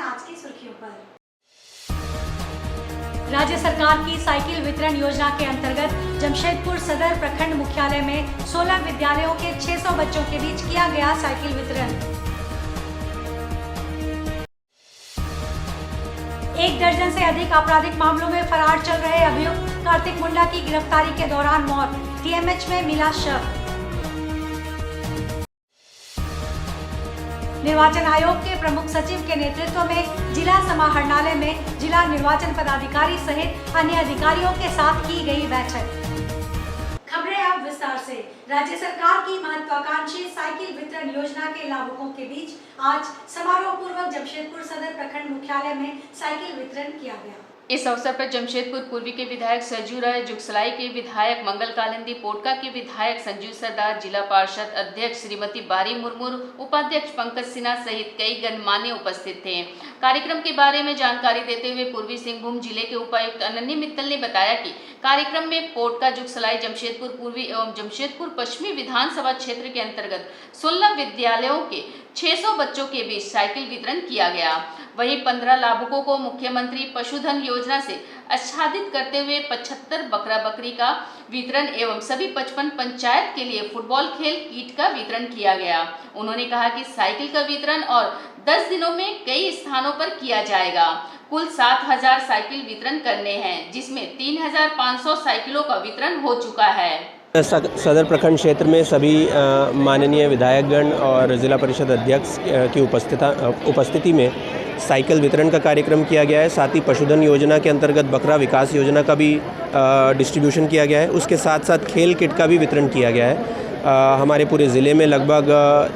आज की सुर्खियों पर। राज्य सरकार की साइकिल वितरण योजना के अंतर्गत जमशेदपुर सदर प्रखंड मुख्यालय में 16 विद्यालयों के 600 बच्चों के बीच किया गया साइकिल वितरण। 1 दर्जन से अधिक आपराधिक मामलों में फरार चल रहे अभियुक्त कार्तिक मुंडा की गिरफ्तारी के दौरान मौत, टीएमएच में मिला शव। निर्वाचन आयोग के प्रमुख सचिव के नेतृत्व में जिला समाहरणालय में जिला निर्वाचन पदाधिकारी सहित अन्य अधिकारियों के साथ की गई बैठक। खबरें अब विस्तार से। राज्य सरकार की महत्वाकांक्षी साइकिल वितरण योजना के लाभुकों के बीच आज समारोह पूर्वक जमशेदपुर सदर प्रखंड मुख्यालय में साइकिल वितरण किया गया। इस अवसर पर जमशेदपुर पूर्वी के विधायक सरजू राय, जुगसलाई के विधायक मंगल कालिंदी, पोटका के विधायक संजीव सरदार, जिला पार्षद अध्यक्ष श्रीमती बारी मुर्मू, उपाध्यक्ष पंकज सिन्हा सहित कई गणमान्य उपस्थित थे। कार्यक्रम के बारे में जानकारी देते हुए पूर्वी सिंहभूम जिले के उपायुक्त अनन्या मित्तल ने बताया कि कार्यक्रम में पोटका, जुगसलाई, जमशेदपुर पूर्वी एवं जमशेदपुर पश्चिमी विधानसभा क्षेत्र के अंतर्गत 16 विद्यालयों के 600 बच्चों के बीच साइकिल वितरण किया गया। वहीं 15 लाभुकों को मुख्यमंत्री पशुधन योजना से आच्छादित करते हुए 75 बकरा बकरी का वितरण एवं सभी 55 पंचायत के लिए फुटबॉल खेल किट का वितरण किया गया। उन्होंने कहा कि साइकिल का वितरण और 10 दिनों में कई स्थानों पर किया जाएगा। कुल 7000 साइकिल वितरण करने हैं, जिसमें 3500 साइकिलों का वितरण हो चुका है। सदर प्रखंड क्षेत्र में सभी माननीय विधायकगण और जिला परिषद अध्यक्ष की उपस्थिति में साइकिल वितरण का कार्यक्रम किया गया है। साथ ही पशुधन योजना के अंतर्गत बकरा विकास योजना का भी डिस्ट्रीब्यूशन किया गया है। उसके साथ साथ खेल किट का भी वितरण किया गया है। हमारे पूरे ज़िले में लगभग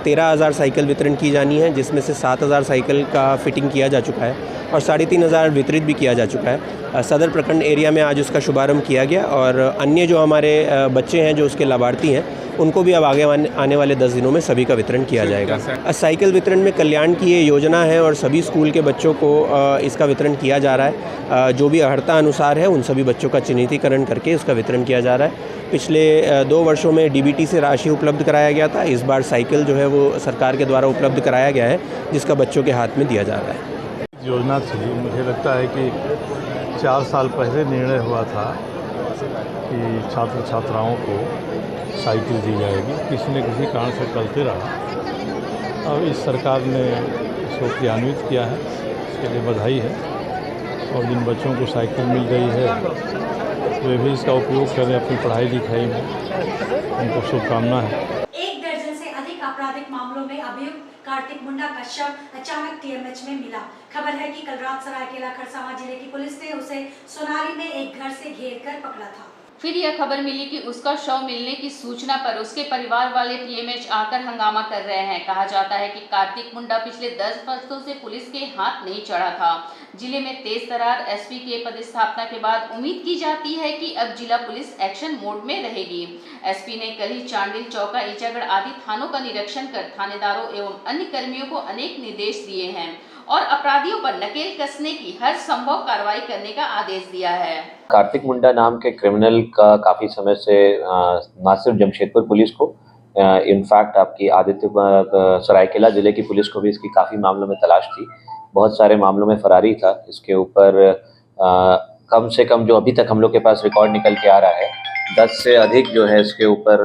13,000 साइकिल वितरण की जानी है, जिसमें से 7,000 साइकिल का फिटिंग किया जा चुका है और 3,500 वितरित भी किया जा चुका है। सदर प्रखंड एरिया में आज उसका शुभारंभ किया गया और अन्य जो हमारे बच्चे हैं जो उसके लाभार्थी हैं उनको भी अब आगे आने वाले 10 दिनों में सभी का वितरण किया जाएगा। साइकिल वितरण में कल्याण की ये योजना है और सभी स्कूल के बच्चों को इसका वितरण किया जा रहा है। जो भी अर्हता अनुसार है उन सभी बच्चों का चिन्हितीकरण करके उसका वितरण किया जा रहा है। पिछले 2 वर्षों में डीबीटी से राशि उपलब्ध कराया गया था। इस बार साइकिल जो है वो सरकार के द्वारा उपलब्ध कराया गया है, जिसका बच्चों के हाथ में दिया जा रहा है। योजना थी, मुझे लगता है कि 4 साल पहले निर्णय हुआ था कि छात्र छात्राओं को साइकिल दी जाएगी। किसी न किसी कारण से टलते रहा। अब इस सरकार ने इसको क्रियान्वित किया है, इसके लिए बधाई है। और जिन बच्चों को साइकिल मिल गई है वे भी इसका उपयोग करें अपनी पढ़ाई लिखाई में, उनको शुभकामना है। 1 दर्जन से अधिक आपराधिक मामलों में अभियुक्त कार्तिक मुंडा का शव अचानक टीएमएच में मिला। खबर है कि कल रात सरायकेला खरसावां जिले की पुलिस ने उसे सोनारी में एक घर से घेर कर पकड़ा था। फिर यह खबर मिली कि उसका शव मिलने की सूचना पर उसके परिवार वाले टीएमएच आकर हंगामा कर रहे हैं। कहा जाता है कि कार्तिक मुंडा पिछले 10 वर्षों से पुलिस के हाथ नहीं चढ़ा था। जिले में तेज तर्रार एसपी के पदस्थापना के बाद उम्मीद की जाती है कि अब जिला पुलिस एक्शन मोड में रहेगी। एसपी ने कल ही चांडिल, चौका, ईचागढ़ आदि थानों का निरीक्षण कर थानेदारों एवं अन्य कर्मियों को अनेक निर्देश दिए हैं और अपराधियों पर नकेल कसने की हर संभव कार्रवाई करने का आदेश दिया है। कार्तिक मुंडा नाम के क्रिमिनल का काफ़ी समय से न सिर्फ जमशेदपुर पुलिस को, इनफैक्ट आपकी आदित्य सरायकेला ज़िले की पुलिस को भी इसकी काफ़ी मामलों में तलाश थी। बहुत सारे मामलों में फरारी था। इसके ऊपर कम से कम जो अभी तक हम लोग के पास रिकॉर्ड निकल के आ रहा है 10 से अधिक जो है इसके ऊपर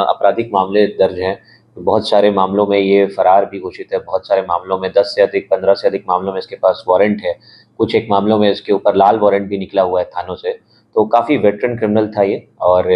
आपराधिक मामले दर्ज हैं। बहुत सारे मामलों में ये फरार भी घोषित है। बहुत सारे मामलों में 10 से अधिक, 15 से अधिक मामलों में इसके पास वारंट है। कुछ एक मामलों में इसके ऊपर लाल वारंट भी निकला हुआ है थानों से। तो काफ़ी वेटरन क्रिमिनल था ये। और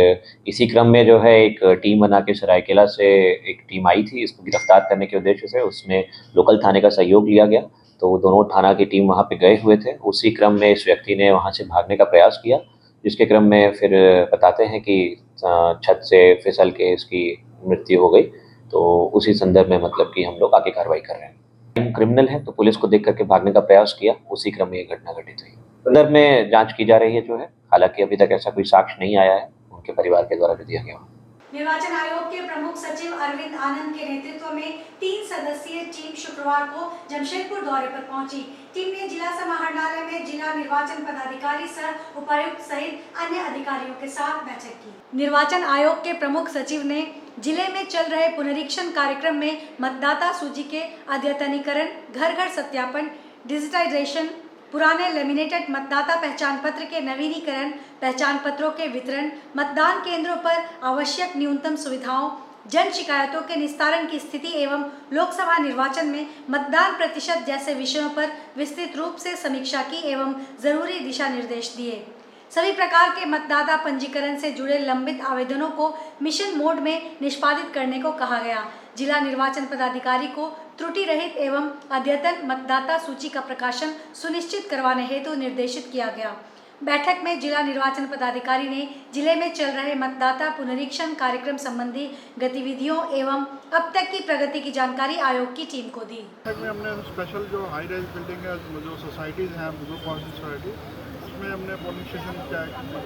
इसी क्रम में जो है एक टीम बना के सरायकेला से एक टीम आई थी इसको गिरफ्तार करने के उद्देश्य से। उसमें लोकल थाने का सहयोग लिया गया, तो वो दोनों थाना की टीम वहाँ पे गए हुए थे। उसी क्रम में इस व्यक्ति ने वहाँ से भागने का प्रयास किया, जिसके क्रम में फिर बताते हैं कि छत से फिसल के इसकी मृत्यु हो गई। तो उसी संदर्भ में मतलब कि हम लोग आगे कार्रवाई कर रहे हैं। क्रिमिनल है तो पुलिस को देख करके भागने का प्रयास किया, उसी क्रम में ये घटना घटित हुई। संदर्भ में जांच की जा रही है जो है। हालांकि अभी तक ऐसा कोई साक्ष्य नहीं आया है उनके परिवार के द्वारा जो दिया गया। निर्वाचन आयोग के प्रमुख सचिव अरविंद आनंद के नेतृत्व में 3 सदस्यीय टीम शुक्रवार को जमशेदपुर दौरे पर पहुंची। टीम ने जिला समाहरणालय में जिला निर्वाचन पदाधिकारी सह उपायुक्त सहित अन्य अधिकारियों के साथ बैठक की। निर्वाचन आयोग के प्रमुख सचिव ने जिले में चल रहे पुनरीक्षण कार्यक्रम में मतदाता सूची के अद्यतनीकरण, घर घर सत्यापन, डिजिटाइजेशन, पुराने लेमिनेटेड मतदाता पहचान पत्र के नवीनीकरण, पहचान पत्रों के वितरण, मतदान केंद्रों पर आवश्यक न्यूनतम सुविधाओं, जन शिकायतों के निस्तारण की स्थिति एवं लोकसभा निर्वाचन में मतदान प्रतिशत जैसे विषयों पर विस्तृत रूप से समीक्षा की एवं जरूरी दिशा निर्देश दिए। सभी प्रकार के मतदाता पंजीकरण से जुड़े लंबित आवेदनों को मिशन मोड में निष्पादित करने को कहा गया। जिला निर्वाचन पदाधिकारी को त्रुटि रहित एवं अद्यतन मतदाता सूची का प्रकाशन सुनिश्चित करवाने हेतु निर्देशित किया गया। बैठक में जिला निर्वाचन पदाधिकारी ने जिले में चल रहे मतदाता पुनरीक्षण कार्यक्रम संबंधी गतिविधियों एवं अब तक की प्रगति की जानकारी आयोग की टीम को दी। बैठक में हमने स्पेशल जो हाई राइज बिल्डिंग है, जो सोसाइटीज़ हैं, ग्रुप हाउसिंग सोसाइटी, उसमें हमने पोलिंग स्टेशन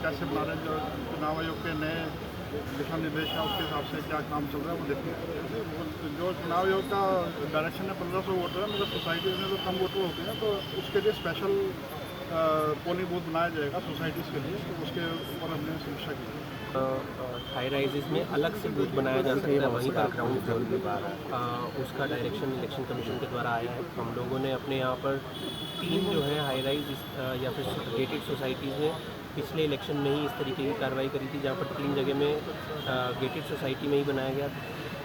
कैसे बना रहे हैं, जो चुनाव आयोग के नए दिशा निर्देश है उसके हिसाब से क्या काम चल रहा है वो देखिए। जो चुनाव आयोग का डायरेक्शन है 1500 वोटर है, मगर सोसाइटीज़ में तो कम वोटर होते हैं, तो उसके लिए स्पेशल पोलिंग बूथ बनाया जाएगा सोसाइटीज़ के लिए, तो उसके ऊपर हमने समीक्षा की। हाई राइजेस में अलग से बूथ बनाया जा सकता है, वहीं पर ग्राउंड फ्लोर पे उसका डायरेक्शन इलेक्शन कमीशन के द्वारा आया है। हम लोगों ने अपने यहाँ पर 3 जो है हाई राइज या फिर गेटेड सोसाइटीज़ में पिछले इलेक्शन में ही इस तरीके की कार्रवाई करी थी, जहाँ पर 3 जगह में गेटेड सोसाइटी में ही बनाया गया।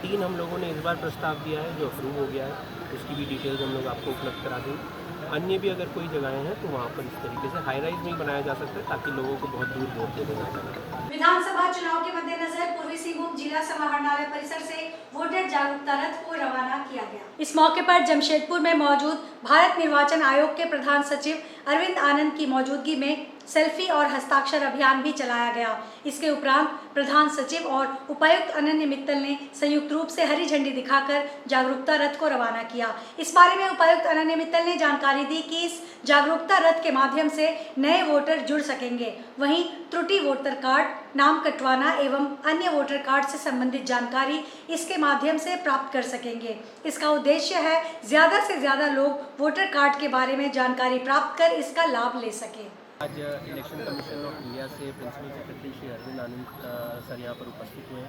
3 हम लोगों ने इस बार प्रस्ताव दिया है जो अप्रूव हो गया है, उसकी भी डिटेल्स हम लोग आपको उपलब्ध करा देंगे। अन्य भी अगर कोई जगहें हैं तो वहाँ पर इस तरीके से हाई राइज में ही बनाया जा सकता है, ताकि लोगों को बहुत दूर वोट देने ना पड़े। विधानसभा चुनाव के मद्देनजर पूर्वी सिंहभूम जिला समाहरणालय परिसर से वोटर जागरूकता रथ को रवाना किया गया। इस मौके पर जमशेदपुर में मौजूद भारत निर्वाचन आयोग के प्रधान सचिव अरविंद आनंद की मौजूदगी में सेल्फी और हस्ताक्षर अभियान भी चलाया गया। इसके उपरांत प्रधान सचिव और उपायुक्त अनन्य मित्तल ने संयुक्त रूप से हरी झंडी दिखाकर जागरूकता रथ को रवाना किया। इस बारे में उपायुक्त अनन्य मित्तल ने जानकारी दी कि इस जागरूकता रथ के माध्यम से नए वोटर जुड़ सकेंगे। वहीं त्रुटि वोटर कार्ड, नाम कटवाना एवं अन्य वोटर कार्ड से संबंधित जानकारी इसके माध्यम से प्राप्त कर सकेंगे। इसका उद्देश्य है ज़्यादा से ज़्यादा लोग वोटर कार्ड के बारे में जानकारी प्राप्त कर इसका लाभ ले सकें। आज इलेक्शन कमीशन ऑफ इंडिया से प्रिंसिपल सेक्रेटरी श्री अरविंद आनंद सर यहाँ पर उपस्थित हुए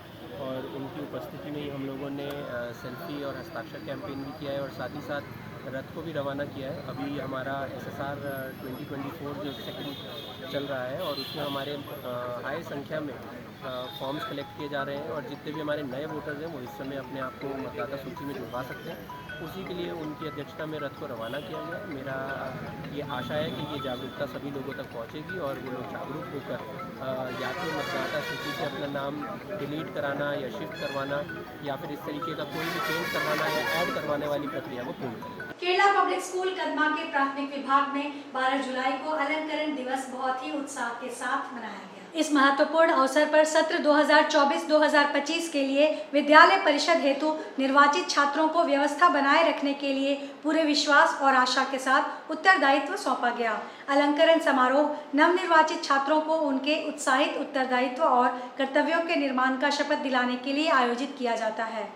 और उनकी उपस्थिति में ही हम लोगों ने सेल्फी और हस्ताक्षर कैंपेन भी किया है और साथ ही साथ रथ को भी रवाना किया है। अभी हमारा SSR 2024 जो सेकंड चल रहा है और उसमें हमारे हाई संख्या में फॉर्म्स कलेक्ट किए जा रहे हैं और जितने भी हमारे नए वोटर्स हैं वो इस समय अपने आप को मतदाता सूची में जुड़वा सकते हैं। उसी के लिए उनकी अध्यक्षता में रथ को रवाना किया गया। मेरा ये आशा है कि ये जागरूकता सभी लोगों तक पहुंचेगी और वो लोग जागरूक होकर या तो मतदाता सूची से अपना नाम डिलीट कराना या शिफ्ट करवाना या फिर इस तरीके का कोई भी चेंज करवाना या ऐड करवाने वाली प्रक्रिया को पूर्ण करें। केरला पब्लिक स्कूल कदमा के प्राथमिक विभाग में 12 जुलाई को अलंकरण दिवस बहुत ही उत्साह के साथ मनाया गया। इस महत्वपूर्ण अवसर पर सत्र 2024-2025 के लिए विद्यालय परिषद हेतु निर्वाचित छात्रों को व्यवस्था बनाए रखने के लिए पूरे विश्वास और आशा के साथ उत्तरदायित्व सौंपा गया। अलंकरण समारोह नवनिर्वाचित छात्रों को उनके उत्साहित उत्तरदायित्व और कर्तव्यों के निर्माण का शपथ दिलाने के लिए आयोजित किया जाता है।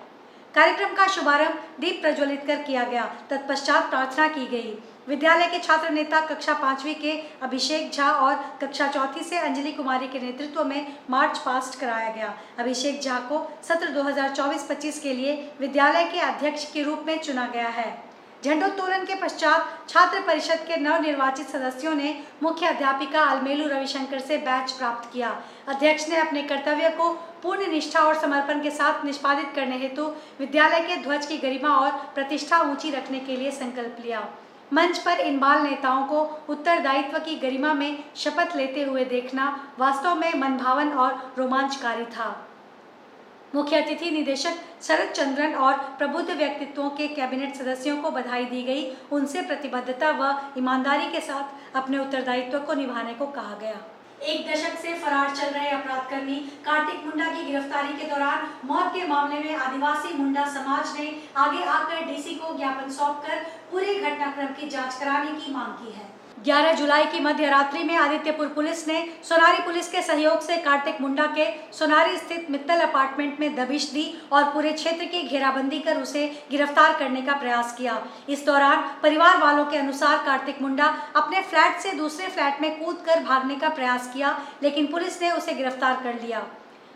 कार्यक्रम का शुभारंभ दीप प्रज्वलित कर किया गया। तत्पश्चात प्रार्थना की गई। विद्यालय के छात्र नेता कक्षा 5वीं के अभिषेक झा और कक्षा 4थी से अंजलि कुमारी के नेतृत्व में मार्च पास्ट कराया गया। अभिषेक झा को सत्र 2024-25 के लिए विद्यालय के अध्यक्ष के रूप में चुना गया है। झंडोत्तोलन के पश्चात छात्र परिषद के नवनिर्वाचित सदस्यों ने मुख्य अध्यापिका अलमेलू रविशंकर से बैच प्राप्त किया। अध्यक्ष ने अपने कर्तव्य को पूर्ण निष्ठा और समर्पण के साथ निष्पादित करने हेतु विद्यालय के ध्वज की गरिमा और प्रतिष्ठा ऊंची रखने के लिए संकल्प लिया। मंच पर इन बाल नेताओं को उत्तरदायित्व की गरिमा में शपथ लेते हुए देखना वास्तव में मनभावन और रोमांचकारी था। मुख्य अतिथि निदेशक शरद चंद्रन और प्रबुद्ध व्यक्तित्वों के कैबिनेट सदस्यों को बधाई दी गई। उनसे प्रतिबद्धता व ईमानदारी के साथ अपने उत्तरदायित्व को निभाने को कहा गया। एक दशक से फरार चल रहे अपराधकर्मी कार्तिक मुंडा की गिरफ्तारी के दौरान मौत के मामले में आदिवासी मुंडा समाज ने आगे आकर डीसी को ज्ञापन सौंपकर पूरे घटनाक्रम की जांच कराने की मांग की है। 11 जुलाई की मध्य रात्रि में आदित्यपुर पुलिस ने सोनारी पुलिस के सहयोग से कार्तिक मुंडा के सोनारी स्थित मित्तल अपार्टमेंट में दबिश दी और पूरे क्षेत्र की घेराबंदी कर उसे गिरफ्तार करने का प्रयास किया। इस दौरान परिवार वालों के अनुसार कार्तिक मुंडा अपने फ्लैट से दूसरे फ्लैट में कूदकर भागने का प्रयास किया, लेकिन पुलिस ने उसे गिरफ्तार कर लिया।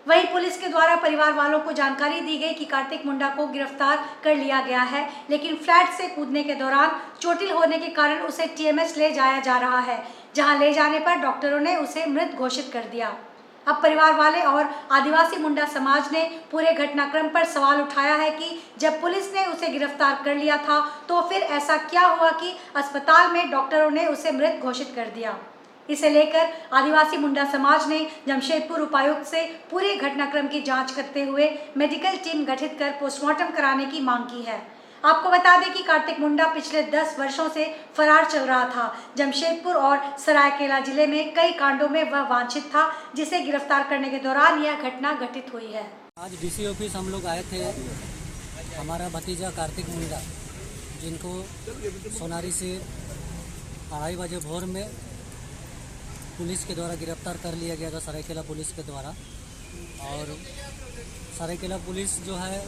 वहीं पुलिस के द्वारा परिवार वालों को जानकारी दी गई कि कार्तिक मुंडा को गिरफ्तार कर लिया गया है, लेकिन फ्लैट से कूदने के दौरान चोटिल होने के कारण उसे टीएमएच ले जाया जा रहा है, जहां ले जाने पर डॉक्टरों ने उसे मृत घोषित कर दिया। अब परिवार वाले और आदिवासी मुंडा समाज ने पूरे घटनाक्रम पर सवाल उठाया है कि जब पुलिस ने उसे गिरफ्तार कर लिया था तो फिर ऐसा क्या हुआ कि अस्पताल में डॉक्टरों ने उसे मृत घोषित कर दिया। इसे लेकर आदिवासी मुंडा समाज ने जमशेदपुर उपायुक्त से पूरे घटनाक्रम की जांच करते हुए मेडिकल टीम गठित कर पोस्टमार्टम कराने की मांग की है। आपको बता दें कि कार्तिक मुंडा पिछले 10 वर्षों से फरार चल रहा था। जमशेदपुर और सरायकेला जिले में कई कांडों में वह वांछित था, जिसे गिरफ्तार करने के दौरान यह घटना घटित हुई है। आज डीसी ऑफिस हम लोग आए थे। हमारा भतीजा कार्तिक मुंडा, जिनको सोनारी से 2:30 बजे भोर में पुलिस के द्वारा गिरफ्तार कर लिया गया था, सरायकेला पुलिस के द्वारा। और सरायकेला पुलिस जो है,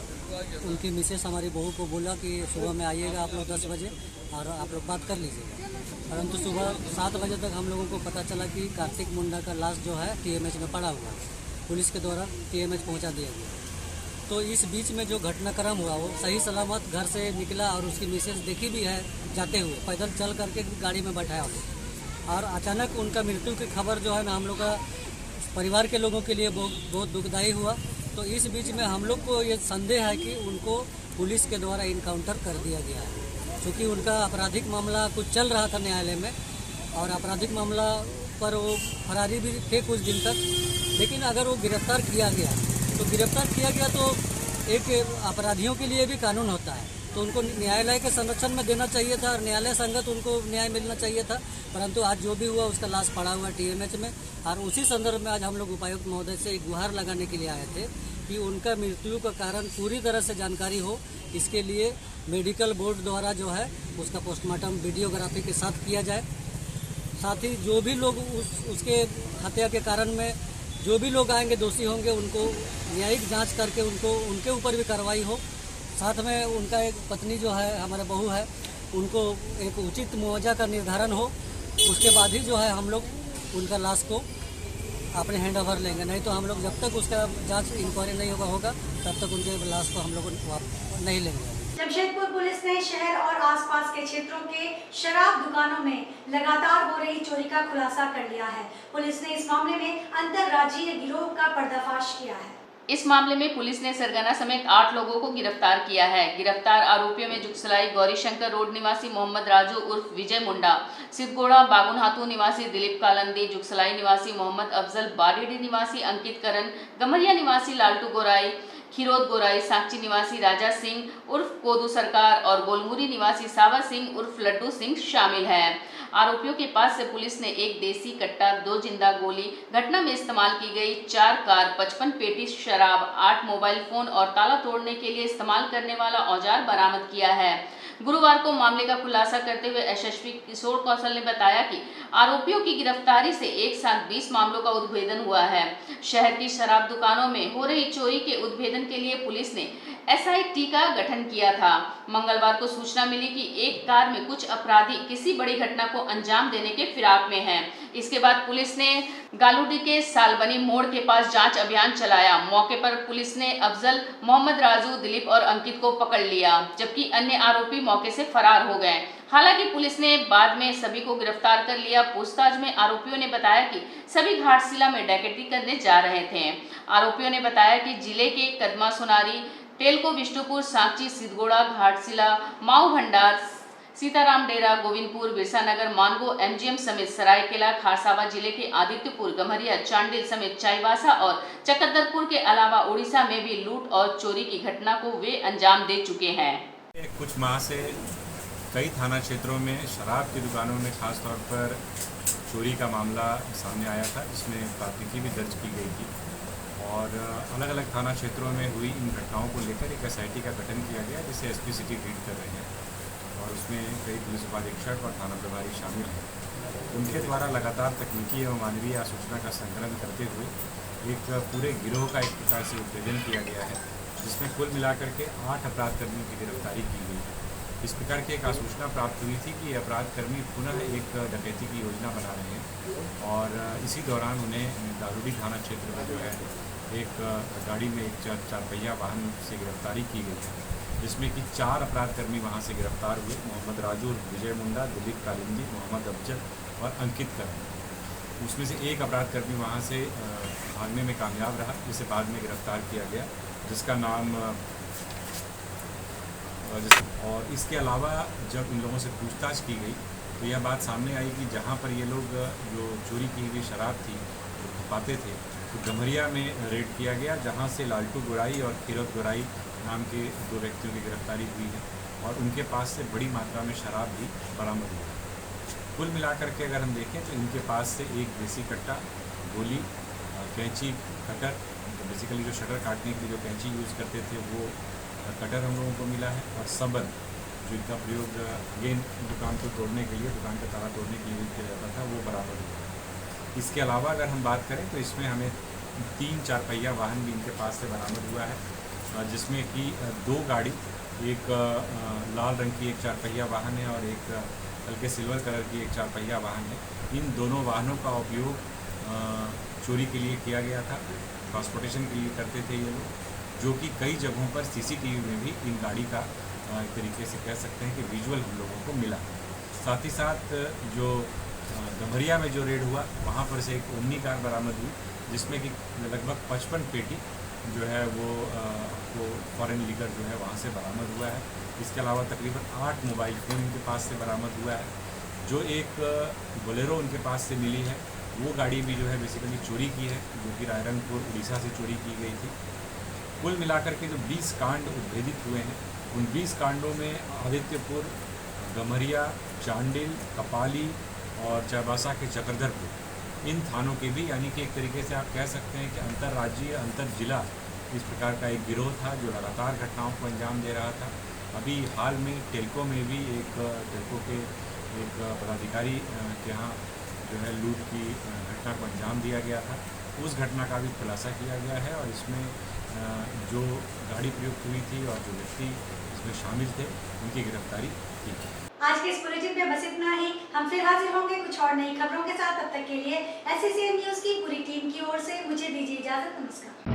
उनकी मिसेस हमारी बहू को बोला कि सुबह में आइएगा आप लोग 10 बजे और आप लोग बात कर लीजिएगा। परंतु सुबह 7 बजे तक हम लोगों को पता चला कि कार्तिक मुंडा का लाश जो है टीएमएच में पड़ा हुआ है, पुलिस के द्वारा टीएमएच पहुंचा दिया गया। तो इस बीच में जो घटनाक्रम हुआ वो सही सलामत घर से निकला और उसकी मिसेस देखी भी है जाते हुए, पैदल चल करके गाड़ी में बैठाया हुआ। और अचानक उनका मृत्यु की खबर जो है ना, हम लोग का परिवार के लोगों के लिए बहुत दुखदायी हुआ। तो इस बीच में हम लोग को ये संदेह है कि उनको पुलिस के द्वारा इनकाउंटर कर दिया गया है, क्योंकि उनका आपराधिक मामला कुछ चल रहा था न्यायालय में और आपराधिक मामला पर वो फरारी भी थे कुछ दिन तक। लेकिन अगर वो गिरफ्तार किया गया तो एक अपराधियों के लिए भी कानून होता है, तो उनको न्यायालय के संरक्षण में देना चाहिए था और न्यायालय संगत उनको न्याय मिलना चाहिए था। परंतु आज जो भी हुआ उसका लाश पड़ा हुआ टीएमएच में। और उसी संदर्भ में आज हम लोग उपायुक्त महोदय से एक गुहार लगाने के लिए आए थे कि उनका मृत्यु का कारण पूरी तरह से जानकारी हो। इसके लिए मेडिकल बोर्ड द्वारा जो है उसका पोस्टमार्टम वीडियोग्राफी के साथ किया जाए। साथ ही जो भी लोग उसके हत्या के कारण में जो भी लोग आएंगे, दोषी होंगे, उनको न्यायिक जाँच करके उनके ऊपर भी कार्रवाई हो। साथ में उनका एक पत्नी जो है, हमारा बहू है, उनको एक उचित मुआवजा का निर्धारण हो। उसके बाद ही जो है हम लोग उनका लाश को अपने हैंड ओवर लेंगे। नहीं तो हम लोग जब तक उसका जांच इंक्वायरी नहीं होगा तब तक उनके लाश को हम लोग नहीं लेंगे। जमशेदपुर पुलिस ने शहर और आसपास के क्षेत्रों के शराब दुकानों में लगातार हो रही चोरी का खुलासा कर लिया है। पुलिस ने इस मामले में अंतर्राज्यीय गिरोह का पर्दाफाश किया है। इस मामले में पुलिस ने सरगना समेत 8 लोगों को गिरफ्तार किया है। गिरफ्तार आरोपियों में जुगसलाई गौरीशंकर रोड निवासी मोहम्मद राजू उर्फ विजय मुंडा, सिद्धगोड़ा बागुनहातू निवासी दिलीप कालंदी, जुगसलाई निवासी मोहम्मद अफजल, बारीडी निवासी अंकित करण, गमरिया निवासी लालटू गोराई, खीरोद गोराई, साक्षी निवासी राजा सिंह उर्फ कोदू सरकार और गोलमुरी निवासी सावा सिंह उर्फ लड्डू सिंह शामिल हैं। आरोपियों के पास से पुलिस ने 1 देसी कट्टा, 2 जिंदा गोली, घटना में इस्तेमाल की गई 4 कार, 55 पेटी शराब, 8 मोबाइल फोन और ताला तोड़ने के लिए इस्तेमाल करने वाला औजार बरामद किया है। गुरुवार को मामले का खुलासा करते हुए एसएसपी किशोर कौशल ने बताया कि आरोपियों की गिरफ्तारी से एक साथ 20 मामलों का उद्भेदन हुआ है। शहर की शराब दुकानों में हो रही चोरी के उद्भेदन के लिए पुलिस ने एसआईटी का गठन किया था। मंगलवार को सूचना मिली कि एक कार में कुछ अपराधी किसी बड़ी घटना को अंजाम देने के फिराक में हैं। इसके बाद पुलिस ने गालूडी के सालबनी मोड़ के पास जांच अभियान चलाया। मौके पर पुलिस ने अफजल, मोहम्मद राजू, दिलीप और अंकित को पकड़ लिया, जबकि अन्य आरोपी मौके से फरार हो गए। हालांकि पुलिस ने बाद में सभी को गिरफ्तार कर लिया। पूछताछ में आरोपियों ने बताया कि सभी घाटशिला में डकैती करने जा रहे थे। आरोपियों ने बताया कि जिले के कदमा सोनारी, टेलको विष्णुपुर, सांची, सिद्धगोड़ा, घाटशिला, माऊ भंडार, सीताराम डेरा, गोविंदपुर, बिरसानगर, मानगो, एमजीएम समेत सरायकेला, खारसावा जिले के आदित्यपुर, गम्हरिया, चांडिल समेत चाईबासा और चकद्दरपुर के अलावा उड़ीसा में भी लूट और चोरी की घटना को वे अंजाम दे चुके हैं। कुछ माह से कई थाना क्षेत्रों में शराब की दुकानों में खास तौर पर चोरी का मामला सामने आया था, जिसमें प्राथमिकी भी दर्ज की गई थी और अलग अलग थाना क्षेत्रों में हुई इन घटनाओं को लेकर एक एसआईटी का गठन किया गया, जिसे एसपी सिटी लीड कर रहे हैं और उसमें कई पुलिस उपाधीक्षक और थाना प्रभारी शामिल हैं। उनके द्वारा लगातार तकनीकी एवं मानवीय सूचना का संकलन करते हुए एक पूरे गिरोह का एक प्रकार से उद्भेदन किया गया है, जिसमें कुल मिलाकर के 8 अपराध कर्मियों की गिरफ्तारी की गई है। इस प्रकार की एक आसूचना प्राप्त हुई थी कि अपराध कर्मी पुनः एक डकैती की योजना बना रहे हैं और इसी दौरान उन्हें दारूडी थाना क्षेत्र में जो है एक गाड़ी में एक चार पहिया वाहन से गिरफ्तारी की गई है, जिसमें कि 4 अपराधकर्मी वहां से गिरफ्तार हुए। मोहम्मद राजू, विजय मुंडा, दिलीप कालिंदी, मोहम्मद अफजल और अंकित करण। उसमें से एक अपराधकर्मी वहां से भागने में कामयाब रहा, जिसे बाद में गिरफ्तार किया गया, जिसका नाम और इसके अलावा जब इन लोगों से पूछताछ की गई तो यह बात सामने आई कि जहां पर ये लोग जो चोरी की हुई शराब थी जो खपाते थे, तो गम्हरिया में रेड किया गया, जहां से लालटू गोराई और किरत गोराई नाम के 2 व्यक्तियों की गिरफ्तारी हुई है और उनके पास से बड़ी मात्रा में शराब भी बरामद हुई है। कुल मिलाकर के अगर हम देखें तो इनके पास से एक देसी कट्टा, गोली, कैंची, कटर, तो बेसिकली जो शटर काटने के लिए जो कैंची यूज़ करते थे वो कटर हम लोगों को मिला है, और सबल जो इनका प्रयोग अगेन दुकान को तोड़ने के लिए, दुकान का ताला तोड़ने के लिए किया जाता था, वो बरामद हुआ। इसके अलावा अगर हम बात करें तो इसमें हमें 3 पहिया वाहन भी इनके पास से बरामद हुआ है, जिसमें कि 2 गाड़ी, एक लाल रंग की एक 4 पहिया वाहन है और एक हल्के सिल्वर कलर की एक 4 पहिया वाहन है। इन दोनों वाहनों का उपयोग चोरी के लिए किया गया था, ट्रांसपोर्टेशन के लिए करते थे ये लोग, जो कि कई जगहों पर सीसीटीवी में भी इन गाड़ी का एक तरीके से कह सकते हैं कि विजुअल हम लोगों को मिला। साथ ही साथ जो गम्हरिया में जो रेड हुआ वहाँ पर से एक ओमनी कार बरामद हुई, जिसमें कि लगभग 55 पेटी जो है वो फॉरेन लीकर जो है वहाँ से बरामद हुआ है। इसके अलावा तकरीबन 8 मोबाइल फ़ोन इनके पास से बरामद हुआ है। जो एक बोलेरो उनके पास से मिली है, वो गाड़ी भी जो है बेसिकली चोरी की है, जो कि रायरंगपुर उड़ीसा से चोरी की गई थी। कुल मिलाकर के जो 20 कांड उद्भेदित हुए हैं, उन 20 कांडों में आदित्यपुर, गम्हरिया, चांडिल, कपाली और चाईबासा के चक्रधरपुर, इन थानों के भी, यानी कि एक तरीके से आप कह सकते हैं कि अंतर्राज्यीय, अंतर जिला इस प्रकार का एक गिरोह था जो लगातार घटनाओं को अंजाम दे रहा था। अभी हाल में टेल्को में भी टेल्को के एक पदाधिकारी के यहाँ जो है लूट की घटना को अंजाम दिया गया था, उस घटना का भी खुलासा किया गया है और इसमें जो गाड़ी प्रयुक्त हुई थी और जो व्यक्ति इसमें शामिल थे उनकी गिरफ्तारी की। आज के इस बुलेटिन में बस इतना ही। हम फिर हाजिर होंगे कुछ और नई खबरों के साथ। तब तक के लिए SCCN न्यूज़ की पूरी टीम की ओर से मुझे दीजिए इजाजत। नमस्कार।